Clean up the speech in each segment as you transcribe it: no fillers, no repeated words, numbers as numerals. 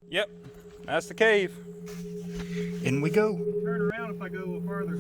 Yep, that's the cave. In we go. Turn around if I go a little farther.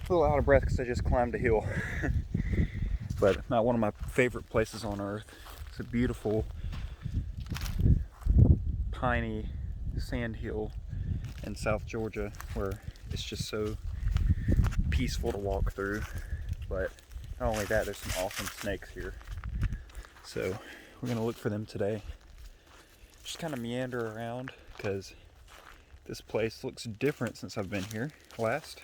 A little out of breath because I just climbed a hill. But not one of my favorite places on earth. It's a beautiful piney sand hill in South Georgia where it's just so peaceful to walk through. But not only that, there's some awesome snakes here. So we're gonna look for them today. Just kind of meander around because this place looks different since I've been here last.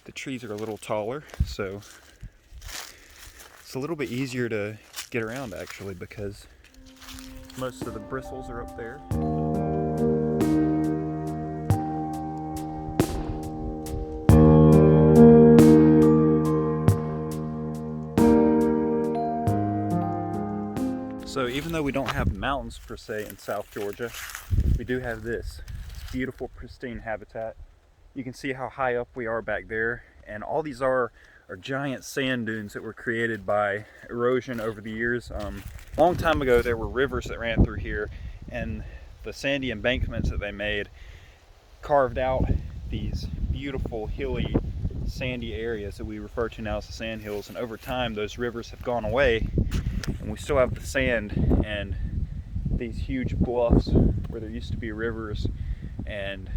The trees are a little taller, so it's a little bit easier to get around actually because most of the bristles are up there. So even though we don't have mountains per se in South Georgia, we do have this beautiful pristine habitat. You can see how high up we are back there, and all these are giant sand dunes that were created by erosion over the years. A long time ago there were rivers that ran through here, and the sandy embankments that they made carved out these beautiful hilly sandy areas that we refer to now as the Sandhills, and over time those rivers have gone away and we still have the sand and these huge bluffs where there used to be rivers, and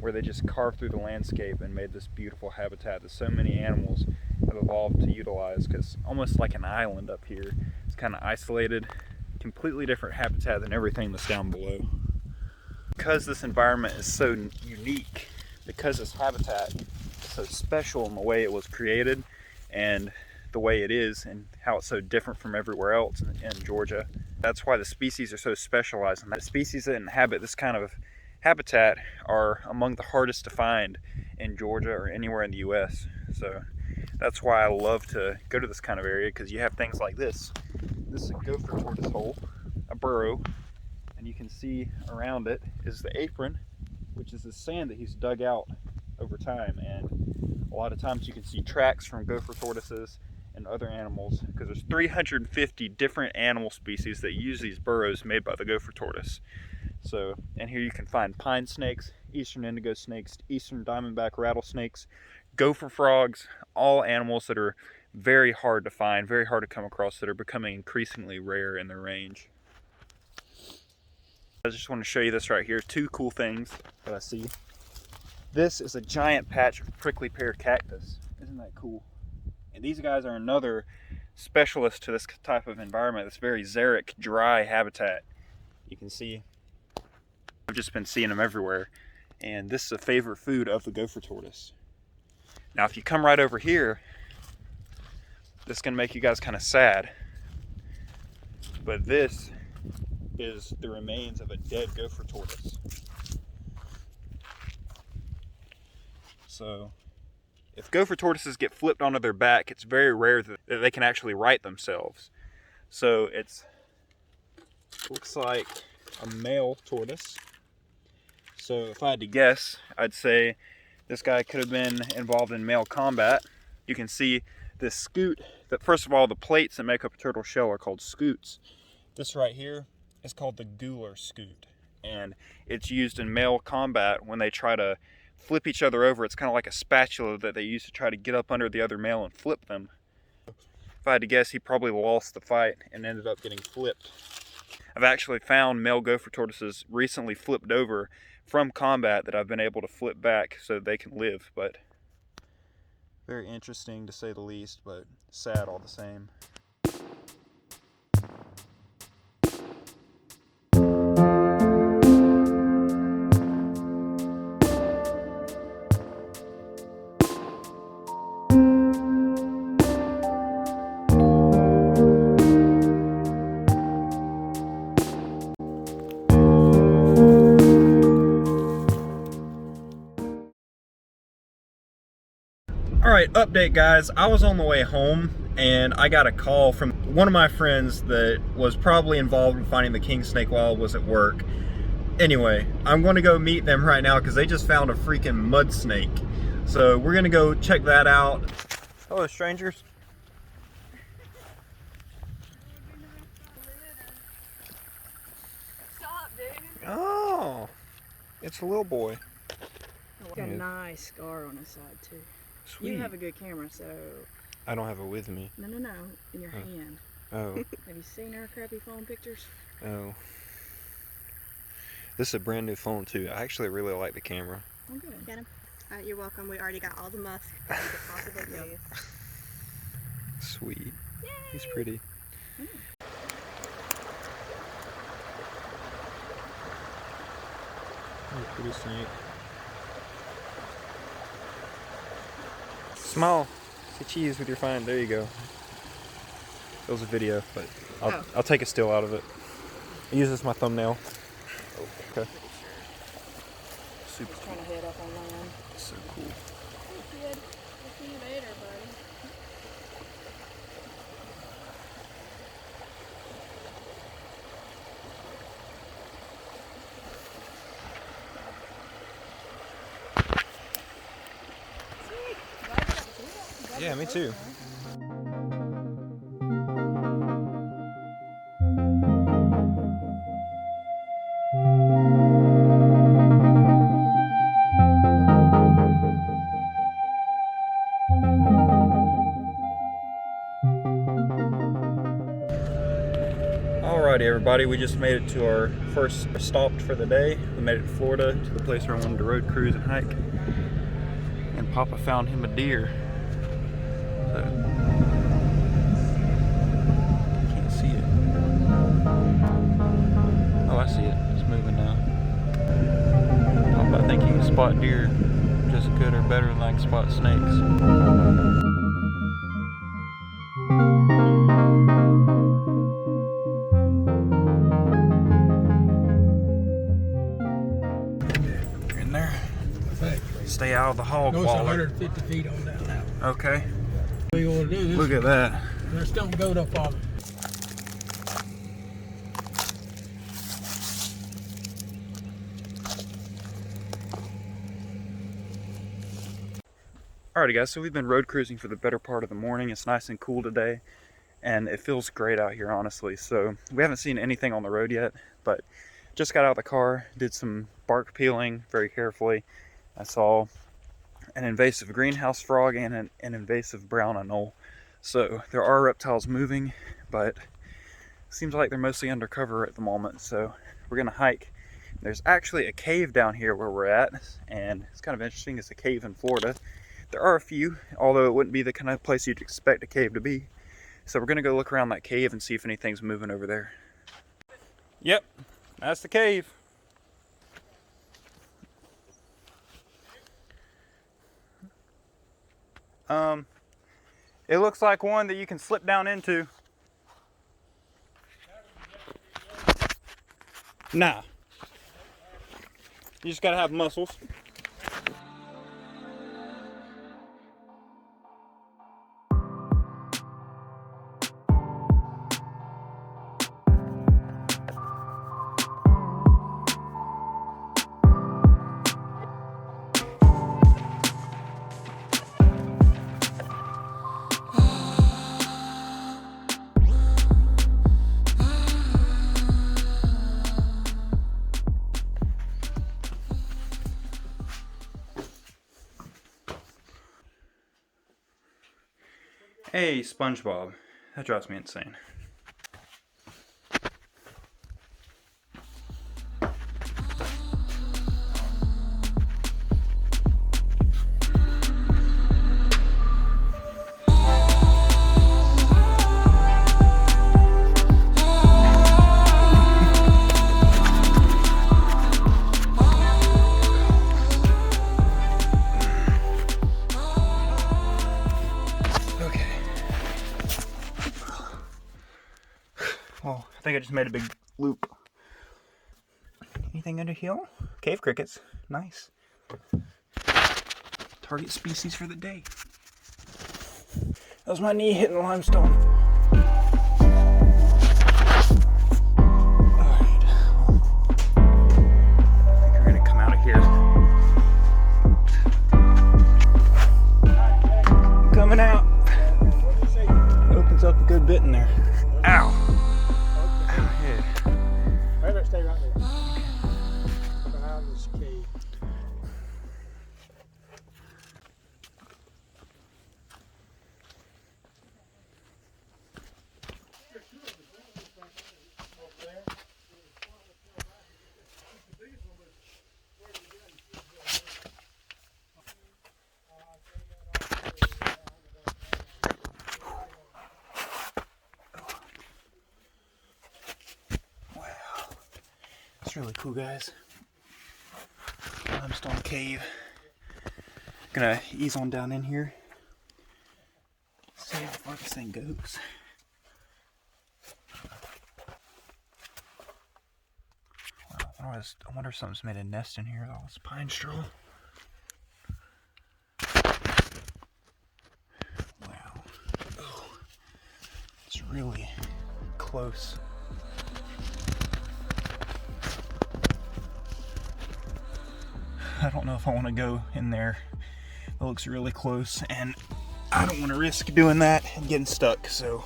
where they just carved through the landscape and made this beautiful habitat that so many animals have evolved to utilize, because almost like an island up here. It's kind of isolated, completely different habitat than everything that's down below. Because this environment is so unique, because this habitat is so special in the way it was created and the way it is and how it's so different from everywhere else in Georgia, that's why the species are so specialized, and the species that inhabit this kind of habitat are among the hardest to find in Georgia or anywhere in the US. So that's why I love to go to this kind of area, because you have things like this. This is a gopher tortoise hole, a burrow, and you can see around it is the apron, which is the sand that he's dug out over time. And a lot of times you can see tracks from gopher tortoises and other animals, because there's 350 different animal species that use these burrows made by the gopher tortoise. So, and here you can find pine snakes, eastern indigo snakes, eastern diamondback rattlesnakes, gopher frogs, all animals that are very hard to find, very hard to come across, that are becoming increasingly rare in their range. I just want to show you this right here. Two cool things that I see. This is a giant patch of prickly pear cactus. Isn't that cool? And these guys are another specialist to this type of environment, this very xeric, dry habitat. You can see I've just been seeing them everywhere, and this is a favorite food of the gopher tortoise. Now if you come right over here, this is going to make you guys kind of sad, but this is the remains of a dead gopher tortoise. So if gopher tortoises get flipped onto their back, it's very rare that they can actually right themselves. So it's Looks like a male tortoise. So if I had to guess, I'd say this guy could have been involved in male combat. You can see this scoot, that first of all, the plates that make up a turtle shell are called scoots. This right here is called the gular scoot. And it's used in male combat when they try to flip each other over. It's kind of like a spatula that they use to try to get up under the other male and flip them. If I had to guess, he probably lost the fight and ended up getting flipped. I've actually found male gopher tortoises recently flipped over from combat that I've been able to flip back so they can live, but very interesting to say the least, but sad all the same. Alright, update guys. I was on the way home and I got a call from one of my friends that was probably involved in finding the king snake while I was at work. Anyway, I'm going to go meet them right now because they just found a freaking mud snake. So we're going to go check that out. Hello strangers. Stop, dude. Oh, it's a little boy. Got a nice scar on his side too. Sweet. You have a good camera, so I don't have it with me. no, in your hand. Oh. Have you seen our crappy phone pictures? Oh. This is a brand new phone too. I actually really like the camera. Oh, good. Get him. You're welcome. We already got all the musk that we could possibly use. Sweet. Yay! He's pretty. Oh, pretty snake. Smile. Say cheese with your find. There you go. That was a video, but I'll take a still out of it. I use this as my thumbnail. Oh, okay. Super Just cool. trying to head up on land. So cool. Hey kid, we'll see you later, buddy. Yeah, me too. Alrighty everybody, we just made it to our first stop for the day. We made it to Florida, to the place where I wanted to road cruise and hike. And Papa found him a deer. So, can't see it. Oh, I see it. It's moving now. Papa, I think he can spot deer just as good or better than I can spot snakes. In there. Stay out of the hog No, it's wall. 150 feet on down that one. Okay. What you want to do? Look at that. Just don't go no farther. Alrighty guys, so we've been road cruising for the better part of the morning. It's nice and cool today and it feels great out here, honestly. So we haven't seen anything on the road yet, but just got out of the car, did some bark peeling very carefully. I saw an invasive greenhouse frog and an invasive brown anole. So there are reptiles moving, but it seems like they're mostly undercover at the moment. So we're gonna hike. There's actually a cave down here where we're at, and it's kind of interesting. It's a cave in Florida. There are a few, although it wouldn't be the kind of place you'd expect a cave to be. So we're gonna go look around that cave and see if anything's moving over there. Yep, that's the cave. It looks like one that you can slip down into. Nah. You just gotta have muscles. Hey, SpongeBob. That drives me insane. Well, I think I just made a big loop. Anything under here? Cave crickets. Nice. Target species for the day. That was my knee hitting the limestone. Alright. I think we're gonna come out of here. I'm coming out. Opens up a good bit in there. Ow! Better stay right there. Behind this cave. It's really cool, guys. Limestone cave. Gonna ease on down in here. See how far this thing goes. Wow, I wonder if something's made a nest in here with all this pine straw. Wow. Oh, it's really close. I don't know if I want to go in there. It looks really close, and I don't want to risk doing that and getting stuck, so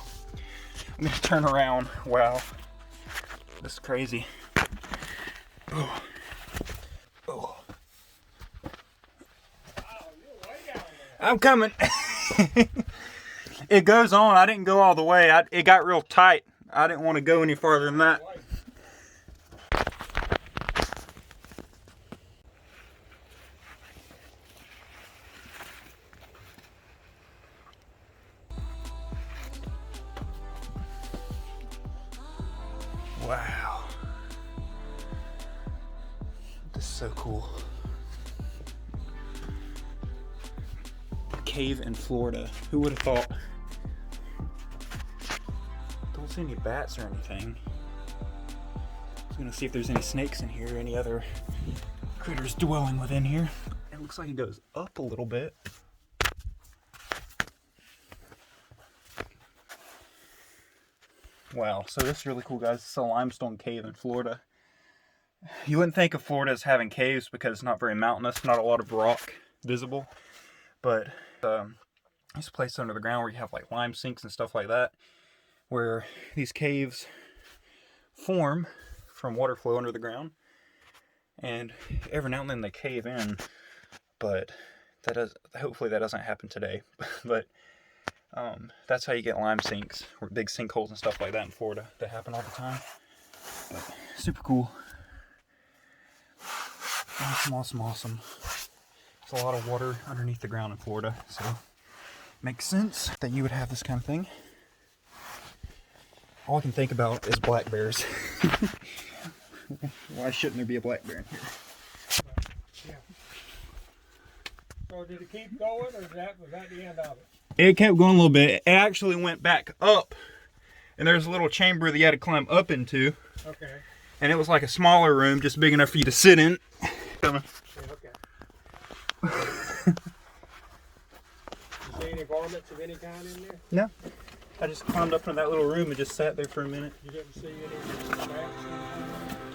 I'm going to turn around. Wow. This is crazy. Oh. Oh. I'm coming. It goes on. I didn't go all the way. It got real tight. I didn't want to go any farther than that. Wow. This is so cool. Cave in Florida. Who would have thought? Don't see any bats or anything. I was gonna see if there's any snakes in here, any other critters dwelling within here. It looks like it goes up a little bit. Wow, so this is really cool, guys. It's a limestone cave in Florida. You wouldn't think of Florida as having caves because it's not very mountainous, not a lot of rock visible. But it's a place under the ground where you have like lime sinks and stuff like that, where these caves form from water flow under the ground. And every now and then they cave in, but hopefully that doesn't happen today. But that's how you get lime sinks, or big sinkholes and stuff like that in Florida that happen all the time. But super cool. Awesome, awesome, awesome. There's a lot of water underneath the ground in Florida, so it makes sense that you would have this kind of thing. All I can think about is black bears. Why shouldn't there be a black bear in here? Yeah. So did it keep going, or was that the end of it? It kept going a little bit. It actually went back up, and there's a little chamber that you had to climb up into. Okay. And it was like a smaller room, just big enough for you to sit in. Yeah, okay. You see any varmints of any kind in there? No. I just climbed up into that little room and just sat there for a minute. You didn't see any bats?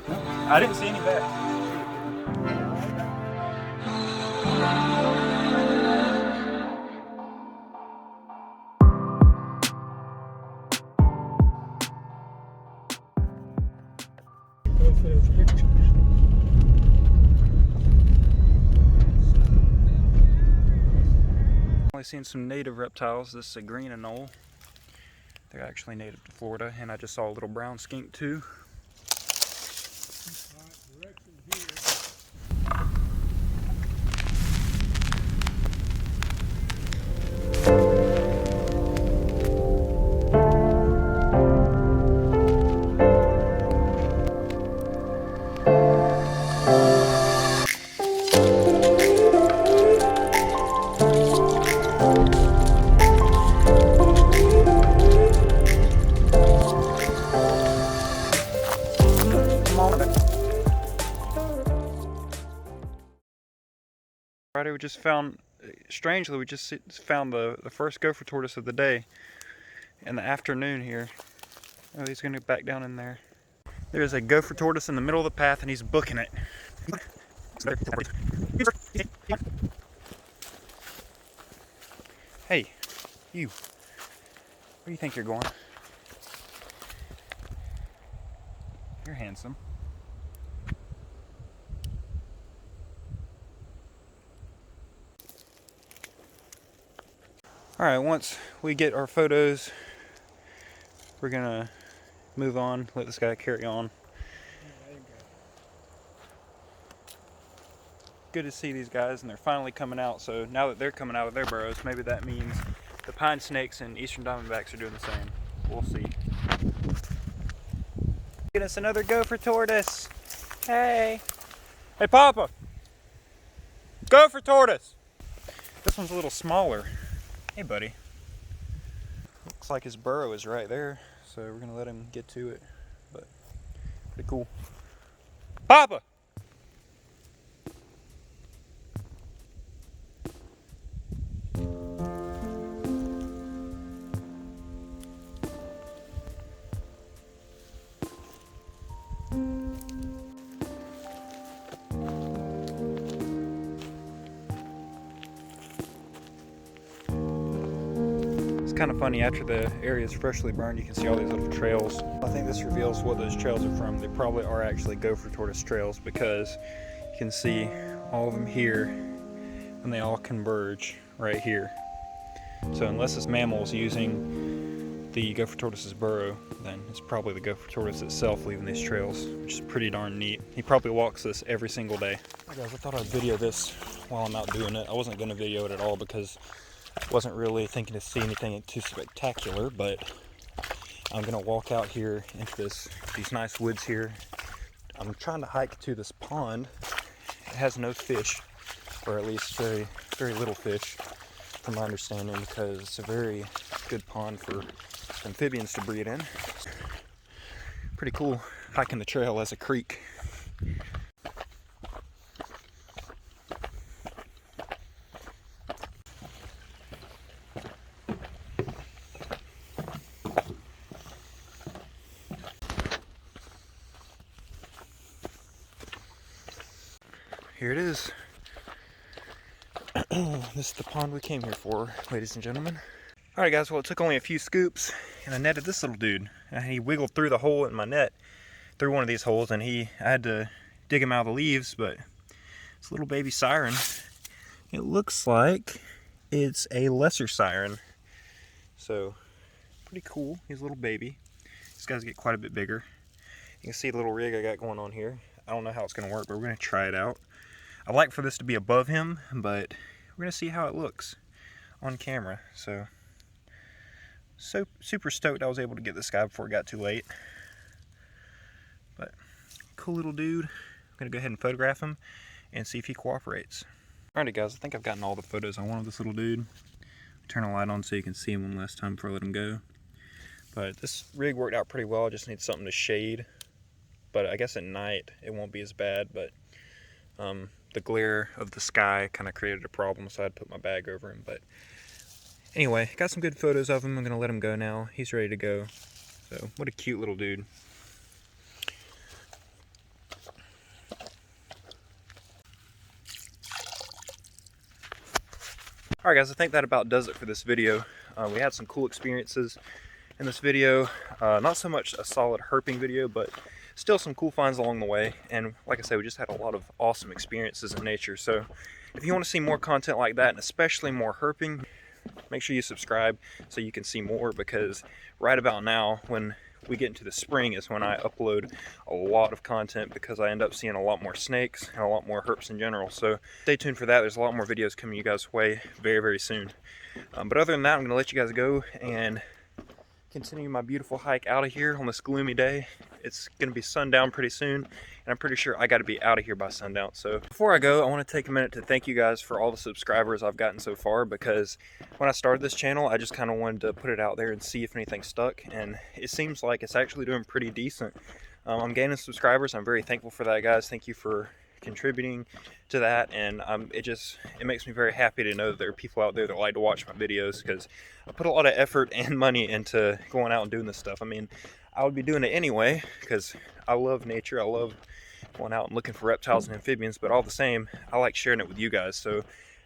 No, I didn't see any bats. Go for those pictures. finally seeing some native reptiles. This is a green anole. They're actually native to Florida, and I just saw a little brown skink too. Friday we just found, strangely, we just found the first gopher tortoise of the day in the afternoon here. Oh, he's gonna back down in there. There's a gopher tortoise in the middle of the path and he's booking it. Hey, you. Where do you think you're going? You're handsome. Alright, once we get our photos, we're gonna move on, let this guy carry on. Good to see these guys, and they're finally coming out, so now that they're coming out of their burrows, maybe that means the pine snakes and eastern diamondbacks are doing the same. We'll see. Get us another gopher tortoise. Hey. Hey, Papa. Gopher tortoise. This one's a little smaller. Hey, buddy. Looks like his burrow is right there, so we're gonna let him get to it, but pretty cool. Papa! It's kind of funny, after the area is freshly burned, you can see all these little trails. I think this reveals what those trails are from. They probably are actually gopher tortoise trails, because you can see all of them here and they all converge right here. So unless this mammal is using the gopher tortoise's burrow, then it's probably the gopher tortoise itself leaving these trails, which is pretty darn neat. He probably walks this every single day. Hi guys, I thought I'd video this while I'm out doing it. I wasn't going to video it at all because wasn't really thinking to see anything too spectacular, but I'm gonna walk out here into these nice woods here. I'm trying to hike to this pond. It has no fish, or at least very, very little fish, from my understanding, because it's a very good pond for amphibians to breed in. Pretty cool hiking the trail as a creek. Here it is. This is the pond we came here for, ladies and gentlemen. Alright guys, well it took only a few scoops and I netted this little dude. And he wiggled through the hole in my net, through one of these holes, and I had to dig him out of the leaves, but it's a little baby siren. It looks like it's a lesser siren. So, pretty cool. He's a little baby. These guys get quite a bit bigger. You can see the little rig I got going on here. I don't know how it's going to work, but we're going to try it out. I'd like for this to be above him, but we're going to see how it looks on camera. So super stoked I was able to get this guy before it got too late. But cool little dude. I'm going to go ahead and photograph him and see if he cooperates. Alrighty guys, I think I've gotten all the photos I want of this little dude. Turn a light on so you can see him one last time before I let him go. But this rig worked out pretty well. I just need something to shade. But I guess at night it won't be as bad, but the glare of the sky kind of created a problem, so I had to put my bag over him. But anyway, got some good photos of him. I'm going to let him go now. He's ready to go. So, what a cute little dude. Alright guys, I think that about does it for this video. We had some cool experiences in this video. Not so much a solid herping video, but still some cool finds along the way. And like I said, we just had a lot of awesome experiences in nature. So if you want to see more content like that, and especially more herping, make sure you subscribe so you can see more, because right about now, when we get into the spring, is when I upload a lot of content, because I end up seeing a lot more snakes and a lot more herps in general. So stay tuned for that. There's a lot more videos coming you guys' way very, very soon. But other than that, I'm going to let you guys go and continue my beautiful hike out of here on this gloomy day. It's going to be sundown pretty soon, and I'm pretty sure I got to be out of here by sundown. So before I go, I want to take a minute to thank you guys for all the subscribers I've gotten so far, because when I started this channel, I just kind of wanted to put it out there and see if anything stuck, and it seems like it's actually doing pretty decent. I'm gaining subscribers. I'm very thankful for that, guys. Thank you for contributing to that, and it makes me very happy to know that there are people out there that like to watch my videos, because I put a lot of effort and money into going out and doing this stuff. I mean, I would be doing it anyway because I love nature. I love going out and looking for reptiles and amphibians, but all the same, I like sharing it with you guys. So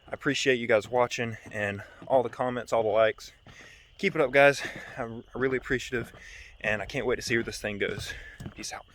I appreciate you guys watching and all the comments, all the likes. Keep it up, guys. I'm really appreciative, and I can't wait to see where this thing goes. Peace out.